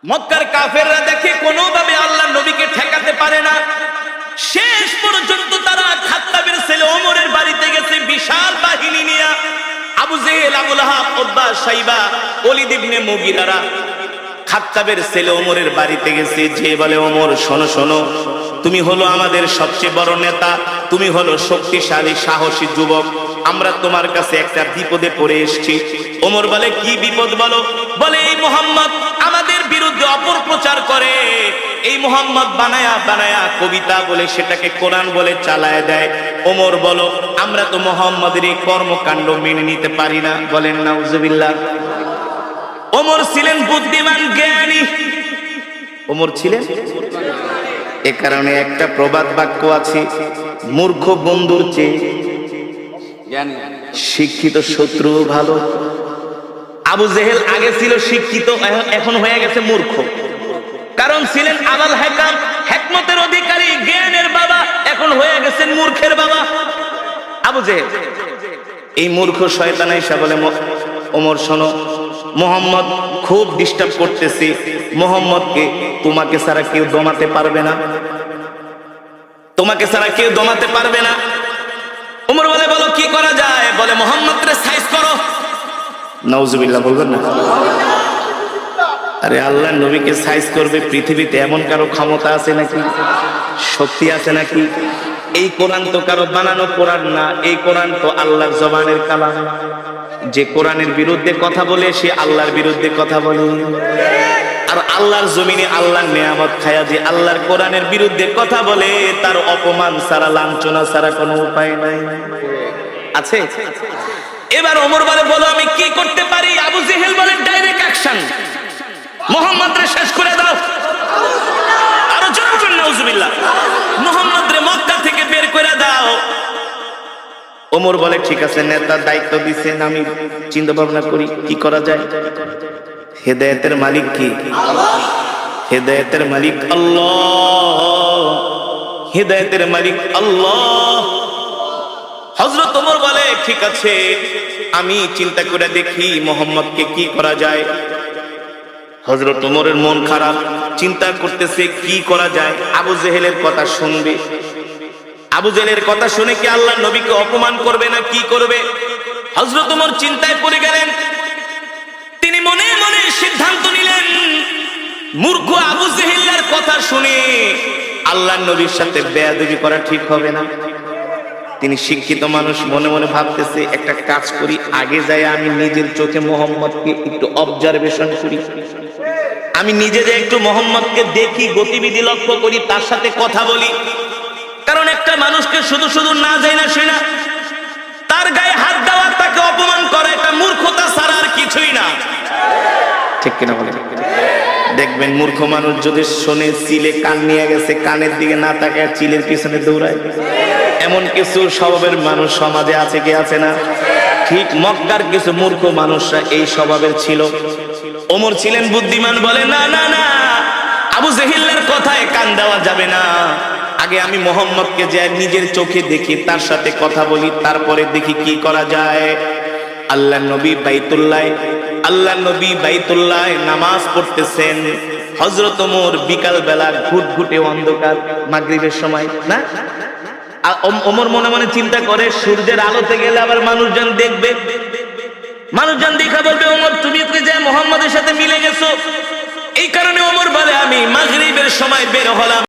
মক্কার কাফেররা দেখে কোনোভাবে আল্লাহর নবীকে ঠেকাতে পারে না। শেষ পর্যন্ত তারা খাত্তাবের ছেলে ওমরের বাড়িতে গেছে বিশাল বাহিনী নিয়ে। আবু জেহেল, আবু লাহাব, উতবা, শাইবা, ওলীদ ইবনে মুগীরারা খাত্তাবের ছেলে ওমরের বাড়িতে গেছে। যে বলে, ওমর শোনো শোনো, তুমি হলো আমাদের সবচেয়ে বড় নেতা, তুমি হলো শক্তিশালী সাহসী যুবক, আমরা তোমার কাছে একটা বিপদে পড়ে এসেছি। ওমর বলে, কি বিপদ বলো? বলে, এই মুহাম্মদ আমাদের বিরুদ্ধে অপপ্রচার করে, এই মুহাম্মদ বানায়া বানায়া কবিতা বলে সেটাকে কোরআন বলে চালায় দেয়। ওমর বলো, আমরা তো মুহাম্মদের এই কর্মকাণ্ড মেনে নিতে পারি না। বলেন নাউজুবিল্লাহ। ওমর ছিলেন বুদ্ধিমান, জ্ঞানী। ওমর ছিলেন, এ কারণে একটা প্রবাদ বাক্য আছে, মূর্খ বন্ধুর চেয়ে শিক্ষিত শত্রু ভালো। আবু জেহেল আগে ছিল শিক্ষিত, এখন হয়ে গেছে মূর্খ। কারণ ছিলেন আবাল হেকাম, হিকমতের অধিকারী, জ্ঞানের বাবা, এখন হয়ে গেছেন মূর্খের বাবা আবু জেহেল। এই মূর্খ শয়তান এসে বলে, ওমর শোনো, মুহাম্মদ খুব ডিস্টার্ব করতেছে, মুহাম্মদকে তোমাকে ছাড়া কেউ দমাতে পারবে না, তোমাকে ছাড়া কেউ দমাতে পারবে না। ওমর বলে, বলো কি করা যায়? বলে, মুহাম্মদকে সাইজ করো। নাউজুবিল্লাহ বলবেন না? আরে আল্লাহর নবীকে সাইজ করবে পৃথিবীতে এমন কারো ক্ষমতা আছে নাকি? শক্তি আছে নাকি? এই কোরআন তো কারো বানানো কোরআন না, এই কোরআন তো আল্লাহর জবানের কালাম। যে কোরআনের বিরুদ্ধে কথা বলে সে আল্লাহর বিরুদ্ধে কথা বলে। আর আল্লাহর জমিনে আল্লাহর নিয়ামত খায়া যে আল্লাহর কোরআনের বিরুদ্ধে কথা বলে, তার অপমান ছাড়া, লাঞ্ছনা ছাড়া কোনো উপায় নাই। আছে? এবার ওমর বলে, বলো আমি কি করতে পারি? আবু জেহেল বলে, ডাইরেক্ট অ্যাকশন, মুহাম্মদরে শেষ করে দাও। আরো জোরে বলেন নাউজুবিল্লাহ। মুহাম্মদরে মক্কা থেকে বের করে দাও। ওমর বলে, ঠিক আছে, নেতার দায়িত্ব দিচ্ছেন, আমি চিন্তা ভাবনা করি কি করা যায়। হেদায়েতের মালিক কি? হেদায়েতের মালিক আল্লাহ, হেদায়েতের মালিক আল্লাহ। হযরত ওমর বলে, ঠিক আছে, আমি চিন্তা করে দেখি মুহাম্মদকে কি করা যায়। হযরত ওমরের মন খারাপ, চিন্তা করতেছে কি করা যায়। আবু জেহেলের কথা শুনবে, আবু জেহেলের কথা শুনে কি আল্লাহর নবীকে অপমান করবে না কি করবে? হযরত ওমর চিন্তায় পড়ে গেলেন। তিনি মনে মনে সিদ্ধান্ত নিলেন, মূর্খ আবু জেহেলের কথা শুনে আল্লাহর নবীর সাথে বেয়াদবি করা ঠিক হবে না। তিনি শিক্ষিত মানুষ, মনে মনে ভাবতেছে, একটা কাজ করি, আগে যাই আমি নিজের চোখে মুহাম্মদকে একটু অবজারভেশন করি, আমি নিজে যে একটু মুহাম্মদকে দেখি, গতিবিধি লক্ষ্য করি, তার সাথে কথা বলি। কারণ একটা মানুষকে শুধু শুধু না যায় না সে না, তার গায়ে হাত দেওয়া, তাকে অপমান করা, এটা মূর্খতা ছাড়া আর কিছুই না। ঠিক কিনা বলে? দেখবেন মূর্খ মানুষ যদি শোনে চিলে কান নিয়ে গেছে, কানের দিকে না তাকায় চিলের পিছনে দৌড়ায়। এমন কিছু স্বভাবের মানুষ সমাজে আছে কি আছে না? ঠিক মক্কার কিছু মূর্খ মানুষরা এই স্বভাবের ছিল। ওমর ছিলেন বুদ্ধিমান, বলে, না না না, আবু জেহেলের কথায় কান দেওয়া যাবে না। আগে আমি মুহাম্মদকে যে নিজের চোখে দেখি, তার সাথে কথা বলি, তারপরে দেখি কি করা যায়। আল্লাহর নবী বাইতুল্লাহ নামাজ পড়তেছেন। হযরত ওমর বিকাল বেলা ঘুটঘুটে অন্ধকার, মাগরিবের সময় না, ওমর মনে মনে চিন্তা করে, সূর্যের আলোতে গেলে আবার মানুষজন দেখবে, মানুষজন দেখা বলবে, ওমর তুমি কি যে মুহাম্মদের সাথে মিলে গেছো। এই কারণে ওমর বলে, আমি মাগরিবের সময় বের হলাম।